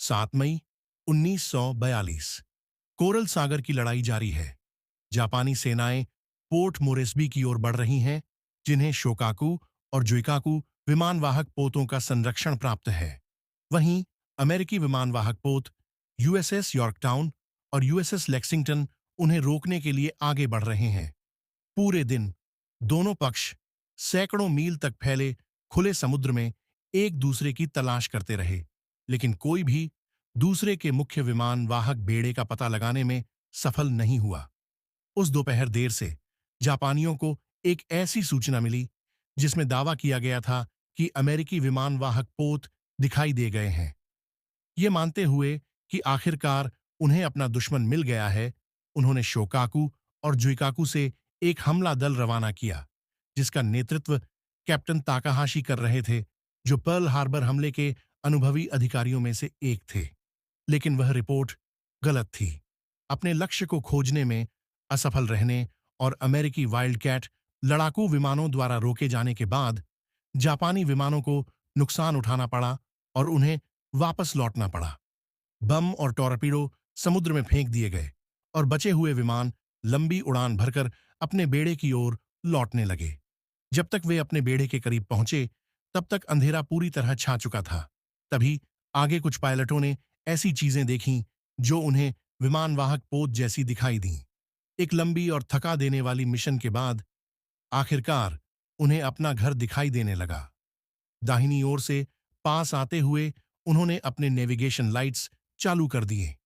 7 मई 1942। Coral सागर की लड़ाई जारी है। जापानी सेनाएं पोर्ट मोरेस्बी की ओर बढ़ रही हैं, जिन्हें शोकाकू और जुइकाकू विमानवाहक पोतों का संरक्षण प्राप्त है। वहीं अमेरिकी विमानवाहक पोत यूएसएस यॉर्कटाउन और यूएसएस लेक्सिंगटन उन्हें रोकने के लिए आगे बढ़ रहे हैं। पूरे दिन दोनों पक्ष सैकड़ों मील तक फैले खुले समुद्र में एक दूसरे की तलाश करते रहे, लेकिन कोई भी दूसरे के मुख्य विमान वाहक बेड़े का पता लगाने में सफल नहीं हुआ। उस दोपहर देर से जापानियों को एक ऐसी सूचना मिली जिसमें दावा किया गया था कि अमेरिकी विमान वाहक पोत दिखाई दे गए हैं। ये मानते हुए कि आखिरकार उन्हें अपना दुश्मन मिल गया है, उन्होंने शोकाकू और जुइकाकू से एक हमला दल रवाना किया, जिसका नेतृत्व कैप्टन ताकाहाशी कर रहे थे, जो पर्ल हार्बर हमले के अनुभवी अधिकारियों में से एक थे। लेकिन वह रिपोर्ट गलत थी। अपने लक्ष्य को खोजने में असफल रहने और अमेरिकी वाइल्डकैट लड़ाकू विमानों द्वारा रोके जाने के बाद जापानी विमानों को नुकसान उठाना पड़ा और उन्हें वापस लौटना पड़ा। बम और टॉर्पीडो समुद्र में फेंक दिए गए और बचे हुए विमान लंबी उड़ान भरकर अपने बेड़े की ओर लौटने लगे। जब तक वे अपने बेड़े के करीब पहुंचे, तब तक अंधेरा पूरी तरह छा चुका था। तभी आगे कुछ पायलटों ने ऐसी चीजें देखीं जो उन्हें विमानवाहक पोत जैसी दिखाई दीं। एक लंबी और थका देने वाली मिशन के बाद आखिरकार उन्हें अपना घर दिखाई देने लगा। दाहिनी ओर से पास आते हुए उन्होंने अपने नेविगेशन लाइट्स चालू कर दिए।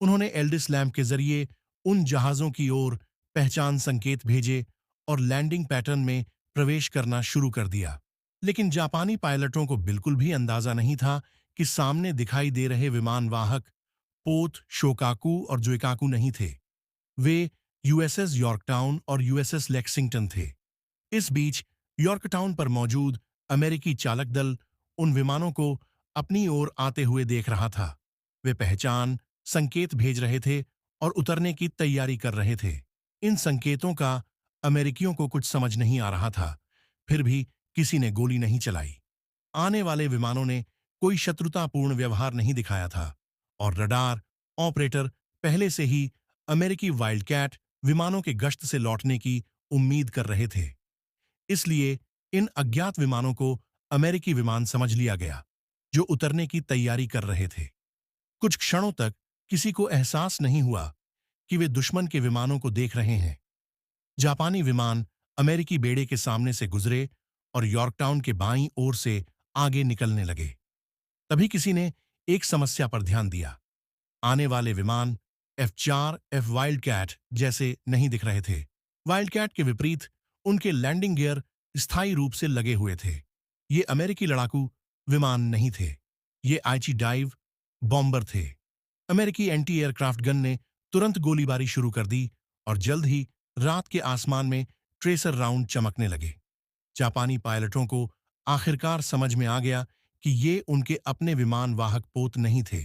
उन्होंने एल्डिस लैंप के जरिए उन जहाजों की ओर पहचान संकेत भेजे और लैंडिंग पैटर्न में प्रवेश करना शुरू कर दिया। लेकिन जापानी पायलटों को बिल्कुल भी अंदाजा नहीं था कि सामने दिखाई दे रहे विमानवाहक पोत शोकाकू और जुइकाकू नहीं थे। वे यूएसएस यॉर्कटाउन और यूएसएस लेक्सिंगटन थे। इस बीच यॉर्कटाउन पर मौजूद अमेरिकी चालक दल उन विमानों को अपनी ओर आते हुए देख रहा था। वे पहचान संकेत भेज रहे थे और उतरने की तैयारी कर रहे थे। इन संकेतों का अमेरिकियों को कुछ समझ नहीं आ रहा था, फिर भी किसी ने गोली नहीं चलाई। आने वाले विमानों ने कोई शत्रुतापूर्ण व्यवहार नहीं दिखाया था और रडार ऑपरेटर पहले से ही अमेरिकी वाइल्डकैट विमानों के गश्त से लौटने की उम्मीद कर रहे थे। इसलिए इन अज्ञात विमानों को अमेरिकी विमान समझ लिया गया, जो उतरने की तैयारी कर रहे थे। कुछ क्षणों तक किसी को एहसास नहीं हुआ कि वे दुश्मन के विमानों को देख रहे हैं। जापानी विमान अमेरिकी बेड़े के सामने से गुजरे और यॉर्कटाउन के बाईं ओर से आगे निकलने लगे। तभी किसी ने एक समस्या पर ध्यान दिया। आने वाले विमान F-4 F वाइल्डकैट जैसे नहीं दिख रहे थे। वाइल्डकैट के विपरीत उनके लैंडिंग गियर स्थायी रूप से लगे हुए थे। ये अमेरिकी लड़ाकू विमान नहीं थे, ये आईची डाइव बॉम्बर थे। अमेरिकी एंटी एयरक्राफ्ट गन ने तुरंत गोलीबारी शुरू कर दी और जल्द ही रात के आसमान में ट्रेसर राउंड चमकने लगे। जापानी पायलटों को आखिरकार समझ में आ गया कि ये उनके अपने विमान वाहक पोत नहीं थे।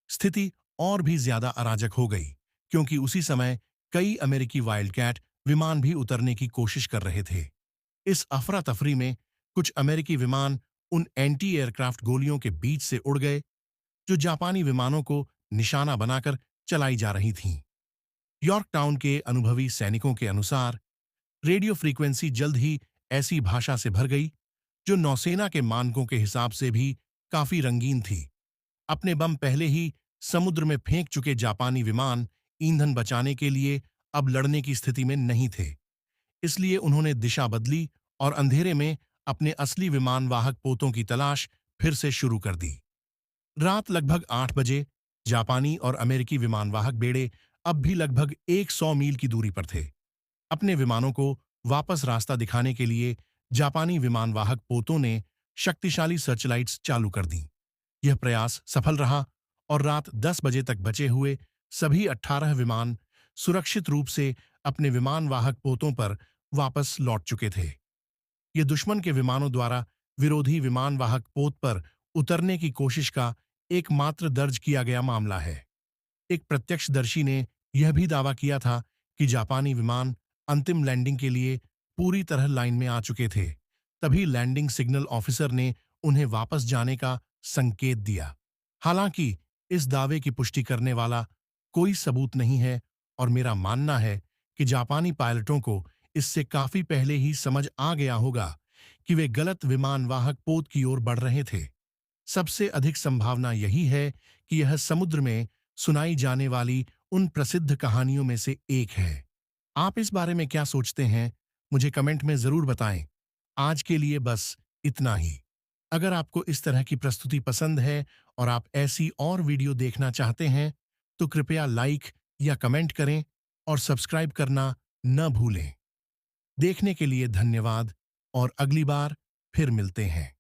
स्थिति और भी ज्यादा अराजक हो गई, क्योंकि उसी समय कई अमेरिकी वाइल्डकैट विमान भी उतरने की कोशिश कर रहे थे। इस अफरा तफरी में कुछ अमेरिकी विमान उन एंटी एयरक्राफ्ट गोलियों के बीच से उड़ गए जो जापानी विमानों को निशाना बनाकर चलाई जा रही थीं। यॉर्कटाउन के अनुभवी सैनिकों के अनुसार रेडियो फ्रीक्वेंसी जल्द ही ऐसी भाषा से भर गई जो नौसेना के मानकों के हिसाब से भी काफी रंगीन थी। अपने बम पहले ही समुद्र में फेंक चुके जापानी विमान ईंधन बचाने के लिए अब लड़ने की स्थिति में नहीं थे। इसलिए उन्होंने दिशा बदली और अंधेरे में अपने असली विमान वाहक पोतों की तलाश फिर से शुरू कर दी। रात लगभग 8 बजे जापानी और अमेरिकी विमानवाहक बेड़े अब भी लगभग 100 मील की दूरी पर थे। अपने विमानों को वापस रास्ता दिखाने के लिए जापानी विमानवाहक पोतों ने शक्तिशाली सर्चलाइट्स चालू कर दी। यह प्रयास सफल रहा और रात 10 बजे तक बचे हुए सभी 18 विमान सुरक्षित रूप से अपने विमानवाहक पोतों पर वापस लौट चुके थे। ये दुश्मन के विमानों द्वारा विरोधी विमानवाहक पोत पर उतरने की कोशिश का एकमात्र दर्ज किया गया मामला है। एक प्रत्यक्षदर्शी ने यह भी दावा किया था कि जापानी विमान अंतिम लैंडिंग के लिए पूरी तरह लाइन में आ चुके थे। तभी लैंडिंग सिग्नल ऑफिसर ने उन्हें वापस जाने का संकेत दिया। हालांकि इस दावे की पुष्टि करने वाला कोई सबूत नहीं है और मेरा मानना है कि जापानी पायलटों को इससे काफी पहले ही समझ आ गया होगा कि वे गलत विमानवाहक पोत की ओर बढ़ रहे थे। सबसे अधिक संभावना यही है कि यह समुद्र में सुनाई जाने वाली उन प्रसिद्ध कहानियों में से एक है। आप इस बारे में क्या सोचते हैं? मुझे कमेंट में जरूर बताएं। आज के लिए बस इतना ही। अगर आपको इस तरह की प्रस्तुति पसंद है और आप ऐसी और वीडियो देखना चाहते हैं, तो कृपया लाइक या कमेंट करें और सब्सक्राइब करना न भूलें। देखने के लिए धन्यवाद और अगली बार फिर मिलते हैं।